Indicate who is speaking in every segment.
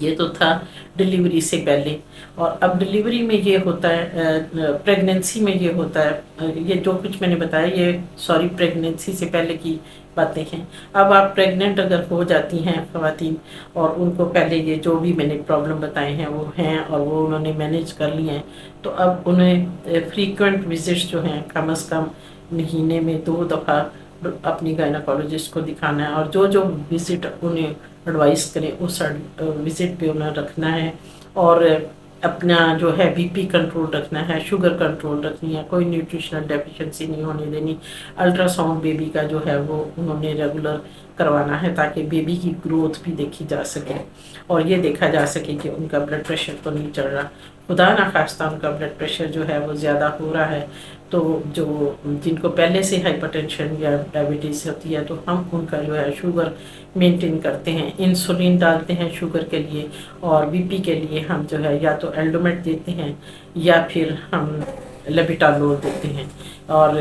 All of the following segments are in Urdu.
Speaker 1: یہ تو تھا ڈلیوری سے پہلے، اور اب ڈلیوری میں یہ ہوتا ہے، پریگننسی میں یہ ہوتا ہے، یہ جو کچھ میں نے بتایا یہ سوری پریگننسی سے پہلے کی باتیں ہیں۔ اب آپ پریگننٹ اگر ہو جاتی ہیں خواتین، اور ان کو پہلے یہ جو بھی میں نے پرابلم بتائے ہیں وہ ہیں اور وہ انہوں نے مینیج کر لی ہیں، تو اب انہیں فریکوینٹ وزٹس جو ہیں کم از کم مہینے میں 2 دفعہ اپنی گائناکالوجسٹ کو دکھانا ہے، اور جو وزٹ انہیں ایڈوائز کریں اس وزٹ پہ انہیں رکھنا ہے، اور اپنا جو ہے بی پی کنٹرول رکھنا ہے، شوگر کنٹرول رکھنی ہے، کوئی نیوٹریشنل ڈیفیشنسی نہیں ہونے دینی۔ الٹرا ساؤنڈ بیبی کا جو ہے وہ انہوں نے ریگولر کروانا ہے تاکہ بیبی کی گروتھ بھی دیکھی جا سکے، اور یہ دیکھا جا سکے کہ ان کا بلڈ پریشر تو نہیں چڑھ رہا۔ خدا نخواستہ ان کا بلڈ پریشر جو ہے وہ زیادہ ہو رہا ہے، تو جن کو پہلے سے ہائپر ٹینشن یا ڈائبٹیز ہوتی ہے، تو ہم ان کا جو ہے شوگر مینٹین کرتے ہیں، انسولین ڈالتے ہیں شوگر کے لیے، اور بی پی کے لیے ہم جو ہے یا تو ایلڈومیٹ دیتے ہیں یا پھر ہم لیبیٹالول دیتے ہیں، اور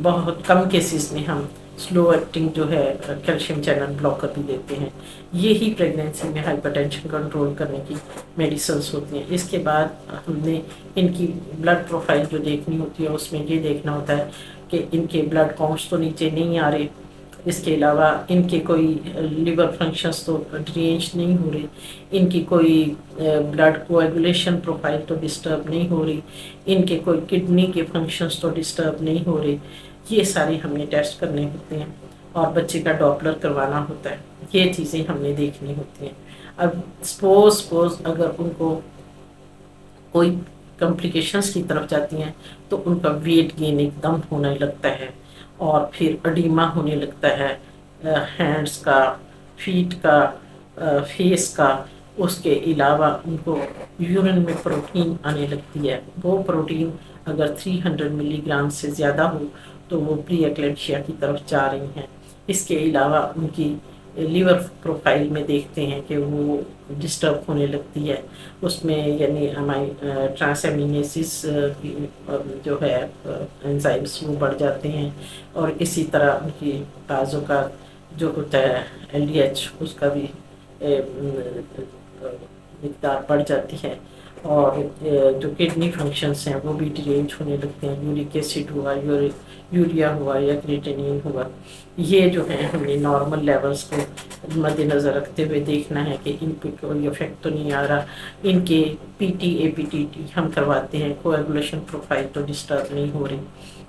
Speaker 1: بہت کم کیسز میں ہم سلو ایکٹنگ جو ہے کیلشیم چینل بلاکر بھی دیتے ہیں۔ یہی پریگنینسی میں ہائپر ٹینشن کنٹرول کرنے کی میڈیسنس ہوتی ہیں۔ اس کے بعد ہم نے ان کی بلڈ پروفائل جو دیکھنی ہوتی ہے، اس میں یہ دیکھنا ہوتا ہے کہ ان کے بلڈ کاؤنٹس تو نیچے نہیں آ رہے، اس کے علاوہ ان کے کوئی لیور فنکشنز تو ڈرینج نہیں ہو رہی، ان کی کوئی بلڈ کوایگولیشن پروفائل تو ڈسٹرب نہیں ہو رہی، ان کے کوئی کڈنی کے فنکشنز تو ڈسٹرب نہیں ہو رہے۔ یہ سارے ہم نے ٹیسٹ کرنے ہوتے ہیں، اور بچے کا ڈاپلر کروانا ہوتا ہے۔ یہ چیزیں ہم نے دیکھنی ہوتی ہیں۔ اب سپوز اگر ان کو کوئی کمپلیکیشنز کی طرف جاتی ہیں تو ان کا ویٹ گین ایک دم ہونے لگتا ہے، اور پھر اڈیما ہونے لگتا ہے ہینڈز کا، فیٹ کا، فیس کا۔ اس کے علاوہ ان کو یورین میں پروٹین آنے لگتی ہے، وہ پروٹین اگر 300 ملی گرام سے زیادہ ہو تو وہ پری ایکلیمشیا کی طرف جا رہی ہیں۔ اس کے علاوہ ان کی لیور پروفائل میں دیکھتے ہیں کہ وہ ڈسٹرب ہونے لگتی ہے، اس میں یعنی ٹرانس امینیسز جو ہے انزائمس وہ بڑھ جاتے ہیں، اور اسی طرح ان کی بعضوں کا جو ہوتا ہے LDH اس کا بھی مقدار بڑھ جاتی ہے، اور جو کڈنی فنکشنس ہیں وہ بھی ڈیرینج ہونے لگتے ہیں۔ یورک ایسڈ ہوا، یوریا ہوا یا کریٹینین ہوا، یہ جو ہے ہم نے نارمل لیولز کو مد نظر رکھتے ہوئے دیکھنا ہے کہ ان پہ کوئی افیکٹ تو نہیں آ رہا۔ ان کے PT APTT ہم کرواتے ہیں، کوایگولیشن پروفائل تو ڈسٹرب نہیں ہو رہی۔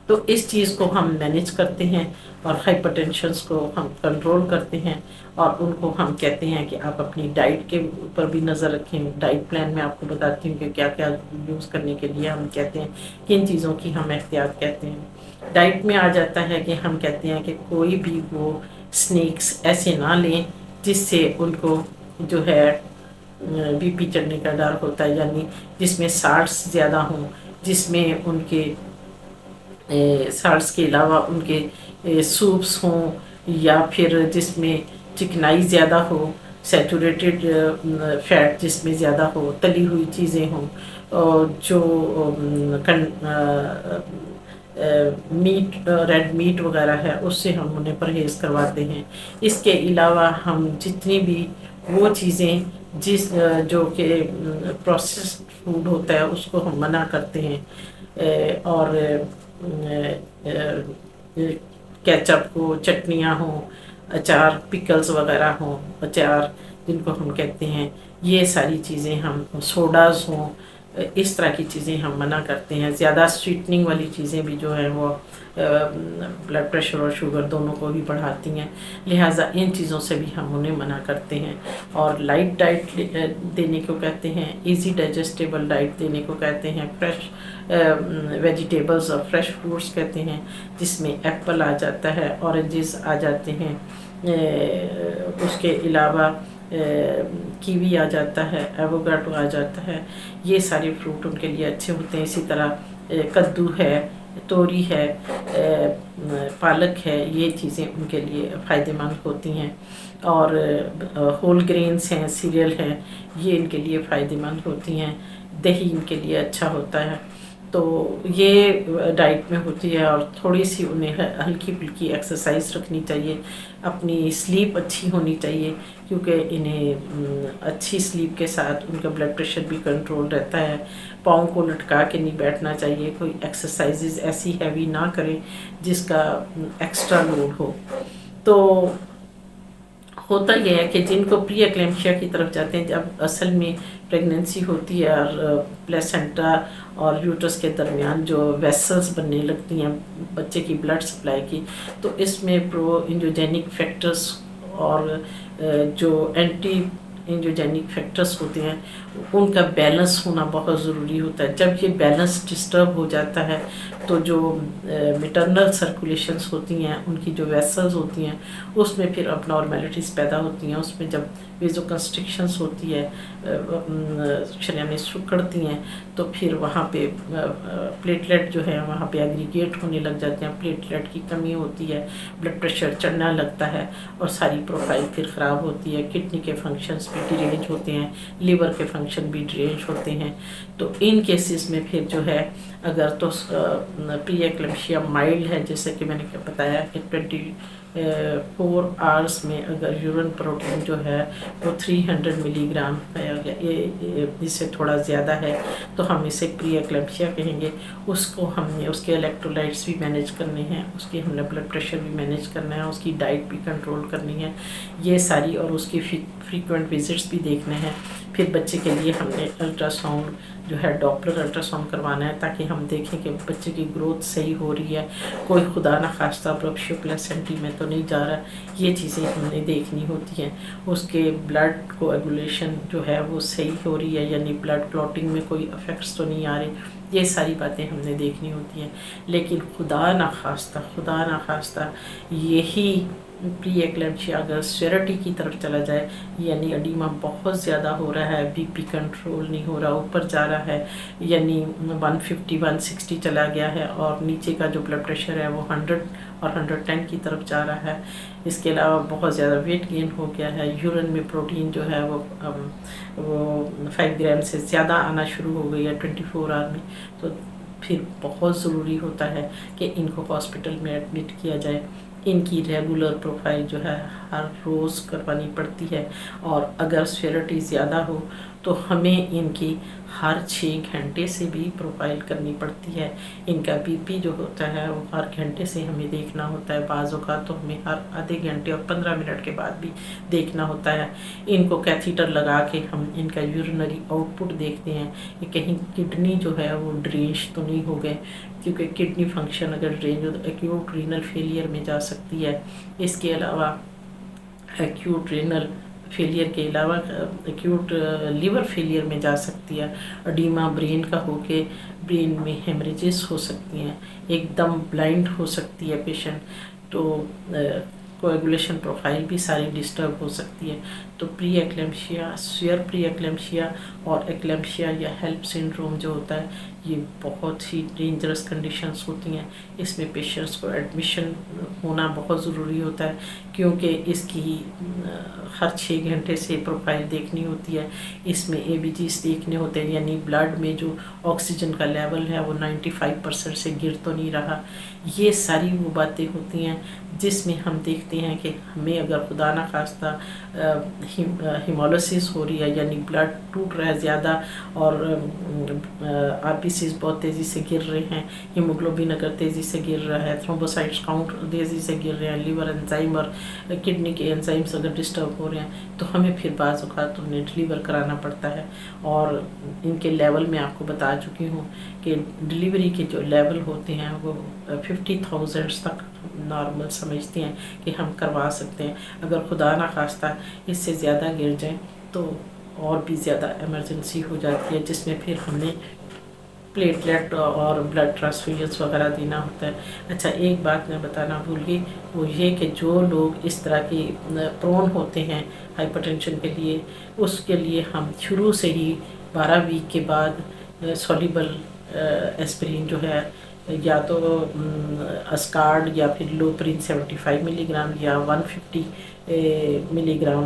Speaker 1: تو اس چیز کو ہم مینیج کرتے ہیں، اور ہائپر ٹینشنس کو ہم کنٹرول کرتے ہیں، اور ان کو ہم کہتے ہیں کہ آپ اپنی ڈائٹ کے اوپر بھی نظر رکھیں۔ ڈائٹ پلان میں آپ کو بتاتی ہوں کہ کیا کیا یوز کرنے کے لیے ہم کہتے ہیں، کن چیزوں کی ہم احتیاط کہتے ہیں۔ ڈائٹ میں آ جاتا ہے کہ ہم کہتے ہیں کہ کوئی بھی وہ سنیکس ایسے نہ لیں جس سے ان کو جو ہے بی پی چڑھنے کا ڈر ہوتا ہے، یعنی جس میں سالٹس زیادہ ہوں، جس میں ان کے سالٹس کے علاوہ ان کے سوپس ہوں، یا پھر جس میں چکنائی زیادہ ہو، سیچوریٹڈ فیٹ جس میں زیادہ ہو، تلی ہوئی چیزیں ہوں، جو میٹ ریڈ میٹ وغیرہ ہے اس سے ہم انہیں پرہیز کرواتے ہیں۔ اس کے علاوہ ہم جتنی بھی وہ چیزیں جو کہ پروسیسڈ فوڈ ہوتا ہے اس کو ہم منع کرتے ہیں، اور کیچپ ہو، چٹنیاں ہوں، اچار پکلز وغیرہ ہوں، اچار جن کو ہم کہتے ہیں، یہ ساری چیزیں ہم، سوڈاز ہوں، اس طرح کی چیزیں ہم منع کرتے ہیں۔ زیادہ سویٹننگ والی چیزیں بھی جو ہیں وہ بلڈ پریشر اور شوگر دونوں کو بھی بڑھاتی ہیں، لہٰذا ان چیزوں سے بھی ہم انہیں منع کرتے ہیں، اور لائٹ ڈائٹ دینے کو کہتے ہیں، ایزی ڈائجسٹیبل ڈائٹ دینے کو کہتے ہیں، فریش ویجیٹیبلز اور فریش فروٹس کہتے ہیں، جس میں ایپل آ جاتا ہے، اورنجز آ جاتے ہیں، اس کے علاوہ کیوی آ جاتا ہے، ایووکیڈو آ جاتا ہے۔ یہ سارے فروٹ ان کے لیے اچھے ہوتے ہیں۔ اسی طرح کدو ہے، توری ہے، پالک ہے، یہ چیزیں ان کے لیے فائدہ مند ہوتی ہیں، اور ہول گرینز ہیں، سیریل ہیں، یہ ان کے لیے فائدہ مند ہوتی ہیں۔ دہی ان کے لیے اچھا ہوتا ہے۔ تو یہ ڈائٹ میں ہوتی ہے، اور تھوڑی سی انہیں ہلکی پھلکی ایکسرسائز رکھنی چاہیے، اپنی سلیپ اچھی ہونی چاہیے، کیونکہ انہیں اچھی سلیپ کے ساتھ ان کا بلڈ پریشر بھی کنٹرول رہتا ہے۔ پاؤں کو لٹکا کے نہیں بیٹھنا چاہیے، کوئی ایکسرسائزز ایسی ہیوی نہ کریں جس کا ایکسٹرا لوڈ ہو۔ تو ہوتا یہ ہے کہ جن کو پری ایکلیمشیا کی طرف جاتے ہیں، جب اصل میں پریگننسی ہوتی ہے اور پلیسنٹا اور یوٹرس کے درمیان جو ویسلز بننے لگتی ہیں بچے کی بلڈ سپلائی کی، تو اس میں پرو انجوجینک فیکٹرز اور جو اینٹی انجوجینک فیکٹرز ہوتے ہیں ان کا بیلنس ہونا بہت ضروری ہوتا ہے۔ جب یہ بیلنس ڈسٹرب ہو جاتا ہے تو جو میٹرنل سرکولیشنز ہوتی ہیں، ان کی جو ویسلز ہوتی ہیں، اس میں پھر اب نارمیلٹیز پیدا ہوتی ہیں۔ اس میں جب ویزو کنسٹرکشنس ہوتی ہے، شریانیں سکڑتی ہیں، تو پھر وہاں پہ پلیٹلیٹ جو ہے وہاں پہ ایگریگیٹ ہونے لگ جاتے ہیں، پلیٹلیٹ کی کمی ہوتی ہے، بلڈ پریشر چڑھنا لگتا ہے، اور ساری پروفائل پھر خراب ہوتی ہے۔ کڈنی کے فنکشنز بھی ڈیریج ہوتے ہیں، لیور کے فنکشن بھی ڈیریج ہوتے ہیں۔ تو ان کیسز میں پھر جو ہے اگر تو پری ایکلیمشیا مائلڈ ہے، جیسے کہ میں نے بتایا کہ 24 آورس میں اگر یورین پروٹین جو ہے وہ 300 ملی گرام ہے، اس سے تھوڑا زیادہ ہے، تو ہم اسے پری ایکلیمشیا کہیں گے۔ اس کو ہم نے اس کے الیکٹرولائٹس بھی مینیج کرنے ہیں، اس کی ہم نے بلڈ پریشر بھی مینیج کرنا ہے، اس کی ڈائٹ بھی کنٹرول کرنی ہے، یہ ساری، اور اس کی فریکوینٹ وزٹس بھی دیکھنے ہیں۔ پھر بچے کے لیے ہم نے الٹرا ساؤنڈ جو ہے ڈاپلر الٹرا ساؤنڈ کروانا ہے، تاکہ ہم دیکھیں کہ بچے کی گروتھ صحیح ہو رہی ہے، کوئی خدا نخواستہ برپشو پلیسنٹی میں تو نہیں جا رہا۔ یہ چیزیں ہم نے دیکھنی ہوتی ہیں۔ اس کے بلڈ کوگولیشن جو ہے وہ صحیح ہو رہی ہے، یعنی بلڈ کلوٹنگ میں کوئی افیکٹس تو نہیں آ رہے، یہ ساری باتیں ہم نے دیکھنی ہوتی ہیں۔ لیکن خدا نخواستہ یہی پری ایکلیمشیا اگر سیورٹی کی طرف چلا جائے، یعنی اڈیما بہت زیادہ ہو رہا ہے، بی پی کنٹرول نہیں ہو رہا، اوپر جا رہا ہے، یعنی 150 160 چلا گیا ہے، اور نیچے کا جو بلڈ پریشر ہے وہ 100 اور 110 کی طرف جا رہا ہے، اس کے علاوہ بہت زیادہ ویٹ گین ہو گیا ہے، یورین میں پروٹین جو ہے وہ 5 گرام سے زیادہ آنا شروع ہو گئی ہے 24 آور میں، تو پھر بہت ضروری ہوتا ہے کہ ان کو ہاسپٹل میں ایڈمٹ کیا جائے۔ ان کی ریگولر پروفائل جو ہے ہر روز کروانی پڑتی ہے، اور اگر سیورٹی زیادہ ہو تو ہمیں ان کی ہر 6 گھنٹے سے بھی پروفائل کرنی پڑتی ہے۔ ان کا بی پی جو ہوتا ہے وہ ہر گھنٹے سے ہمیں دیکھنا ہوتا ہے، بعض اوقات تو ہمیں ہر آدھے گھنٹے اور 15 منٹ کے بعد بھی دیکھنا ہوتا ہے۔ ان کو کیتھیٹر لگا کے ہم ان کا یورینری آؤٹ پٹ دیکھتے ہیں کہ کہیں کڈنی جو ہے وہ ڈرینچ تو نہیں ہو گئے، کیونکہ کڈنی فنکشن اگر ڈرینچ ہو تو ایکیوٹ رینل فیلئر میں جا سکتی ہے۔ اس کے علاوہ ایکیوٹ رینل فیلئر کے علاوہ ایکیوٹ لیور فیلئر میں جا سکتی ہے۔ اڈیما برین کا ہو کے برین میں ہیمریجز ہو سکتی ہیں، ایک دم بلائنڈ ہو سکتی ہے پیشنٹ، تو کوگولیشن پروفائل بھی ساری ڈسٹرب ہو سکتی ہے۔ تو پری ایکلیمشیا، سیور پری ایکلیمشیا اور ایکلیمشیا یا ہیلپ سنڈروم جو ہوتا ہے، یہ بہت ہی ڈینجرس کنڈیشنز ہوتی ہیں۔ اس میں پیشنٹس کو ایڈمیشن ہونا بہت ضروری ہوتا ہے، کیونکہ اس کی ہر 6 گھنٹے سے پروفائل دیکھنی ہوتی ہے۔ اس میں اے بی جیز دیکھنے ہوتے ہیں، یعنی بلڈ میں جو آکسیجن کا لیول ہے وہ 95% سے گر تو نہیں رہا۔ یہ ساری وہ باتیں ہوتی ہیں جس میں ہم دیکھتے ہیں کہ ہمیں اگر خدا نخواستہ ہیمولوسس ہو رہی ہے، یعنی بلڈ ٹوٹ رہا ہے زیادہ، اور آر بی سیز بہت تیزی سے گر رہے ہیں، ہیموگلوبن اگر تیزی سے گر رہا ہے، تھرومبوسائٹس کاؤنٹ تیزی سے گر رہے ہیں، لیور انزائم اور کڈنی کے انزائمس اگر ڈسٹرب ہو رہے ہیں، تو ہمیں پھر بعض اوقات انہیں ڈلیور کرانا پڑتا ہے۔ اور ان کے لیول میں آپ کو بتا چکی ہوں کہ ڈلیوری کے جو لیول ہوتے ہیں وہ 50,000 تک نارمل سمجھتے ہیں کہ ہم کروا سکتے ہیں۔ اگر خدا نخواستہ اس سے زیادہ گر جائیں تو اور بھی زیادہ ایمرجنسی ہو جاتی ہے، جس میں پھر ہم نے پلیٹلیٹ اور بلڈ ٹرانسفیوژنس وغیرہ دینا ہوتا ہے۔ اچھا، ایک بات میں بتانا بھول گئی، وہ یہ کہ جو لوگ اس طرح کی پرون ہوتے ہیں ہائپر ٹینشن کے لیے، اس کے لیے ہم شروع سے ہی 12 ویک کے بعد سولیبل ایسپرین جو ہے، یا تو اسکارڈ یا پھر لوپرین 75 ملی گرام یا 150 ملی گرام